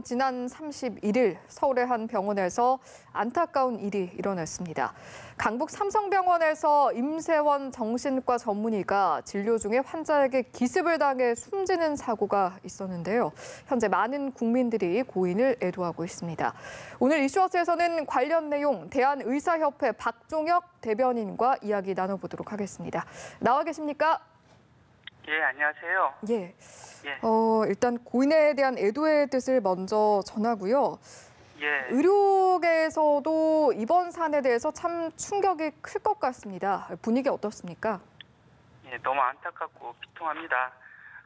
지난 31일 서울의 한 병원에서 안타까운 일이 일어났습니다. 강북 삼성병원에서 임세원 정신과 전문의가 진료 중에 환자에게 기습을 당해 숨지는 사고가 있었는데요. 현재 많은 국민들이 고인을 애도하고 있습니다. 오늘 이슈워스에서는 관련 내용 대한의사협회 박종혁 대변인과 이야기 나눠보도록 하겠습니다. 나와 계십니까? 예, 안녕하세요. 예. 일단 고인에 대한 애도의 뜻을 먼저 전하고요. 예. 의료계에서도 이번 사안에 대해서 참 충격이 클 것 같습니다. 분위기 어떻습니까? 예, 너무 안타깝고 비통합니다.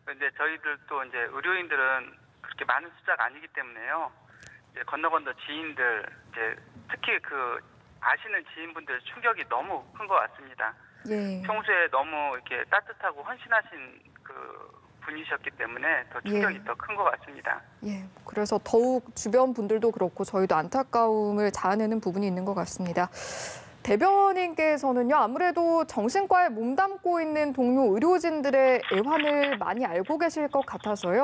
그런데 저희들도 이제 의료인들은 그렇게 많은 숫자가 아니기 때문에요. 이제 건너 지인들, 이제 특히 그 아시는 지인분들 충격이 너무 큰 것 같습니다. 예. 평소에 너무 이렇게 따뜻하고 헌신하신 그 분이셨기 때문에 더 충격이 더 큰 것 같습니다. 예. 그래서 더욱 주변 분들도 그렇고 저희도 안타까움을 자아내는 부분이 있는 것 같습니다. 대변인께서는요, 아무래도 정신과에 몸담고 있는 동료 의료진들의 애환을 많이 알고 계실 것 같아서요.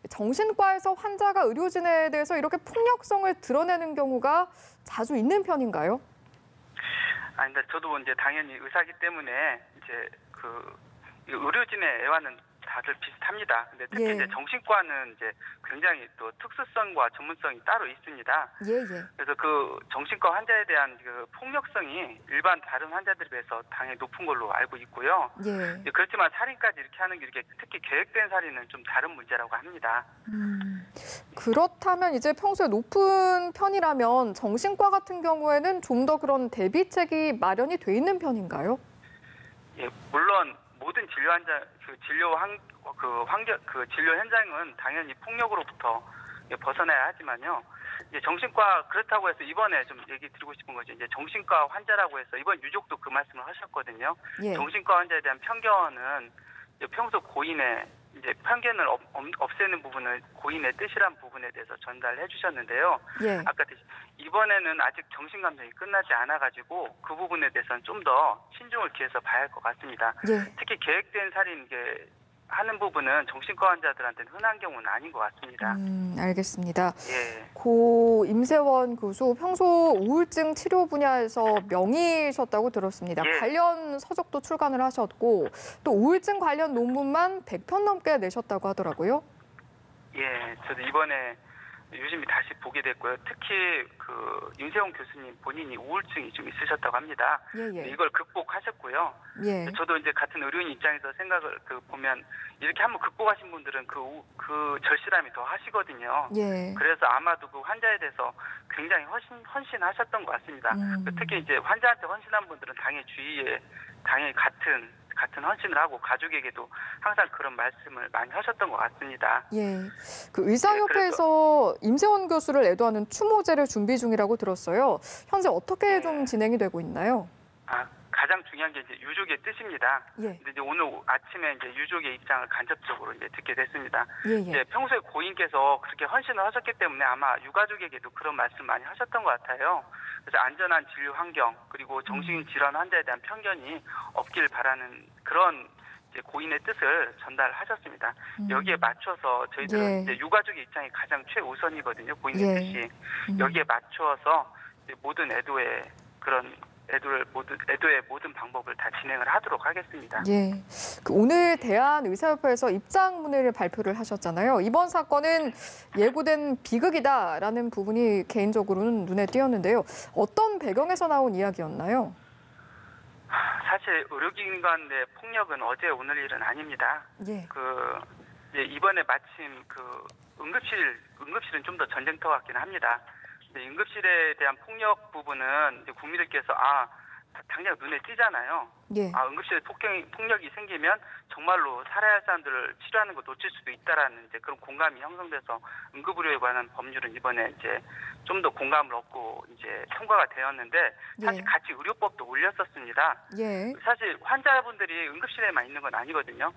정신과에서 환자가 의료진에 대해서 이렇게 폭력성을 드러내는 경우가 자주 있는 편인가요? 아니, 근데 저도 이제 당연히 의사기 때문에 이제 그 의료진의 애환은 다들 비슷합니다. 근데 특히 이제 정신과는 이제 굉장히 또 특수성과 전문성이 따로 있습니다. 그래서 그 정신과 환자에 대한 그 폭력성이 일반 다른 환자들에 비해서 당연히 높은 걸로 알고 있고요. 그렇지만 살인까지 이렇게 하는 게 이렇게 특히 계획된 살인은 좀 다른 문제라고 합니다. 그렇다면 이제 평소에 높은 편이라면 정신과 같은 경우에는 좀 더 그런 대비책이 마련이 돼 있는 편인가요? 예, 물론 모든 진료 환자 진료 현장은 당연히 폭력으로부터 벗어나야 하지만요. 이제 정신과 그렇다고 해서 이번에 좀 얘기 드리고 싶은 거죠. 이제 정신과 환자라고 해서 이번 유족도 그 말씀을 하셨거든요. 정신과 환자에 대한 편견은 이제 평소 고인의 이제 편견을 없애는 부분을 고인의 뜻이란 부분에 대해서 전달해 주셨는데요. 아까 이번에는 아직 정신 감정이 끝나지 않아가지고 그 부분에 대해서는 좀 더 신중을 기해서 봐야 할 것 같습니다. 특히 계획된 살인 하는 부분은 정신과 환자들한테는 흔한 경우는 아닌 것 같습니다. 알겠습니다. 고 임세원 교수 평소 우울증 치료 분야에서 명의셨다고 들었습니다. 관련 서적도 출간을 하셨고 또 우울증 관련 논문만 100편 넘게 내셨다고 하더라고요. 예, 저도 이번에 유심히 다시 보게 됐고요. 특히 그 임세원 교수님 본인이 우울증이 좀 있으셨다고 합니다. 이걸 극복하셨고요. 저도 이제 같은 의료인 입장에서 생각을 보면 이렇게 한번 극복하신 분들은 그 절실함이 더 하시거든요. 그래서 아마도 그 환자에 대해서 굉장히 헌신하셨던 것 같습니다. 특히 이제 환자한테 헌신한 분들은 당연히 주위에 당연히 같은 헌신을 하고 가족에게도 항상 그런 말씀을 많이 하셨던 것 같습니다. 그 의사협회에서 임세원 교수를 애도하는 추모제를 준비 중이라고 들었어요. 현재 어떻게 좀 진행이 되고 있나요? 가장 중요한 게 이제 유족의 뜻입니다. 근데 이제 오늘 아침에 이제 유족의 입장을 간접적으로 이제 듣게 됐습니다. 이제 평소에 고인께서 그렇게 헌신을 하셨기 때문에 아마 유가족에게도 그런 말씀 많이 하셨던 것 같아요. 그래서 안전한 진료 환경 그리고 정신질환 환자에 대한 편견이 없길 바라는 그런 이제 고인의 뜻을 전달하셨습니다. 여기에 맞춰서 저희들은 이제 유가족의 입장이 가장 최우선이거든요. 고인의 뜻이 여기에 맞춰서 이제 모든 애도의 모든 방법을 다 진행을 하도록 하겠습니다. 오늘 대한의사협회에서 입장문을 발표를 하셨잖아요. 이번 사건은 예고된 비극이다라는 부분이 개인적으로는 눈에 띄었는데요. 어떤 배경에서 나온 이야기였나요? 사실 의료기관 내 폭력은 어제 오늘 일은 아닙니다. 이번에 마침 응급실은 좀 더 전쟁터 같긴 합니다. 응급실에 대한 폭력 부분은 이제 국민들께서 당장 눈에 띄잖아요. 응급실에 폭력이 생기면 정말로 살아야 할 사람들을 치료하는 거 놓칠 수도 있다라는 이제 그런 공감이 형성돼서 응급의료에 관한 법률은 이번에 이제 좀 더 공감을 얻고 이제 통과가 되었는데 사실 같이 의료법도 올렸었습니다. 사실 환자분들이 응급실에만 있는 건 아니거든요.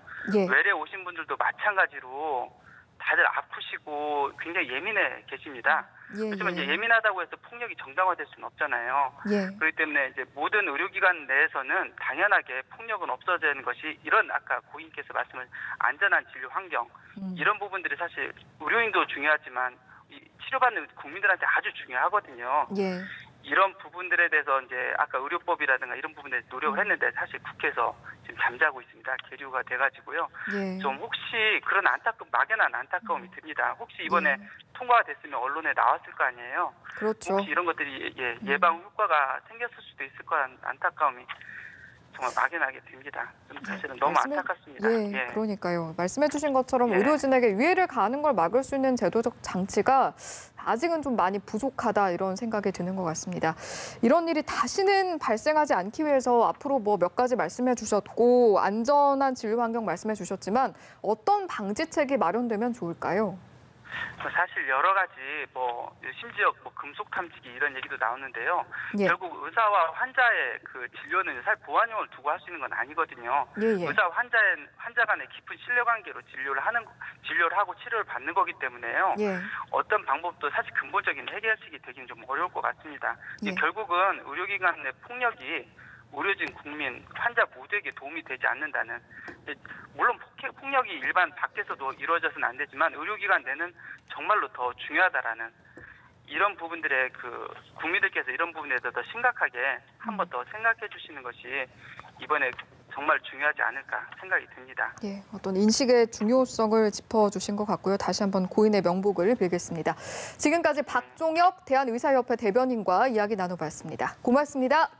외래 오신 분들도 마찬가지로 다들 아프시고 굉장히 예민해 계십니다. 그렇지만 이제 예민하다고 해서 폭력이 정당화될 수는 없잖아요. 그렇기 때문에 이제 모든 의료기관 내에서는 당연하게 폭력은 없어지는 것이 이런 아까 고인께서 말씀을 안전한 진료 환경 이런 부분들이 사실 의료인도 중요하지만 이 치료받는 국민들한테 아주 중요하거든요. 예. 이런 부분들에 대해서 이제 아까 의료법이라든가 이런 부분에 노력을 했는데 사실 국회에서 지금 잠자고 있습니다. 계류가 돼가지고요. 예. 좀 혹시 그런 막연한 안타까움이 듭니다. 혹시 이번에 예. 통과가 됐으면 언론에 나왔을 거 아니에요. 그렇죠. 혹시 이런 것들이 예방 효과가 생겼을 수도 있을 거란 안타까움이 정말 막연하게 듭니다. 사실은 너무 안타깝습니다. 예, 그러니까요. 말씀해 주신 것처럼 예. 의료진에게 위해를 가하는 걸 막을 수 있는 제도적 장치가 아직은 좀 많이 부족하다 이런 생각이 드는 것 같습니다. 이런 일이 다시는 발생하지 않기 위해서 앞으로 뭐 몇 가지 말씀해 주셨고 안전한 진료 환경 말씀해 주셨지만 어떤 방지책이 마련되면 좋을까요? 사실 여러 가지 심지어 금속 탐지기 이런 얘기도 나오는데요. 예. 결국 의사와 환자의 그 진료는 사실 보안용을 두고 할 수 있는 건 아니거든요. 예. 의사와 환자 간의 깊은 신뢰관계로 진료를 하고 치료를 받는 거기 때문에요. 예. 어떤 방법도 사실 근본적인 해결책이 되기는 좀 어려울 것 같습니다. 예. 결국은 의료기관 내 폭력이 의료진, 국민, 환자 모두에게 도움이 되지 않는다는, 물론 폭력이 일반 밖에서도 이루어져서는 안 되지만 의료기관 내는 정말로 더 중요하다라는 이런 부분들에 국민들께서 이런 부분에 대해서 더 심각하게 한 번 더 생각해 주시는 것이 이번에 정말 중요하지 않을까 생각이 듭니다. 예, 어떤 인식의 중요성을 짚어주신 것 같고요. 다시 한번 고인의 명복을 빌겠습니다. 지금까지 박종혁 대한의사협회 대변인과 이야기 나눠봤습니다. 고맙습니다.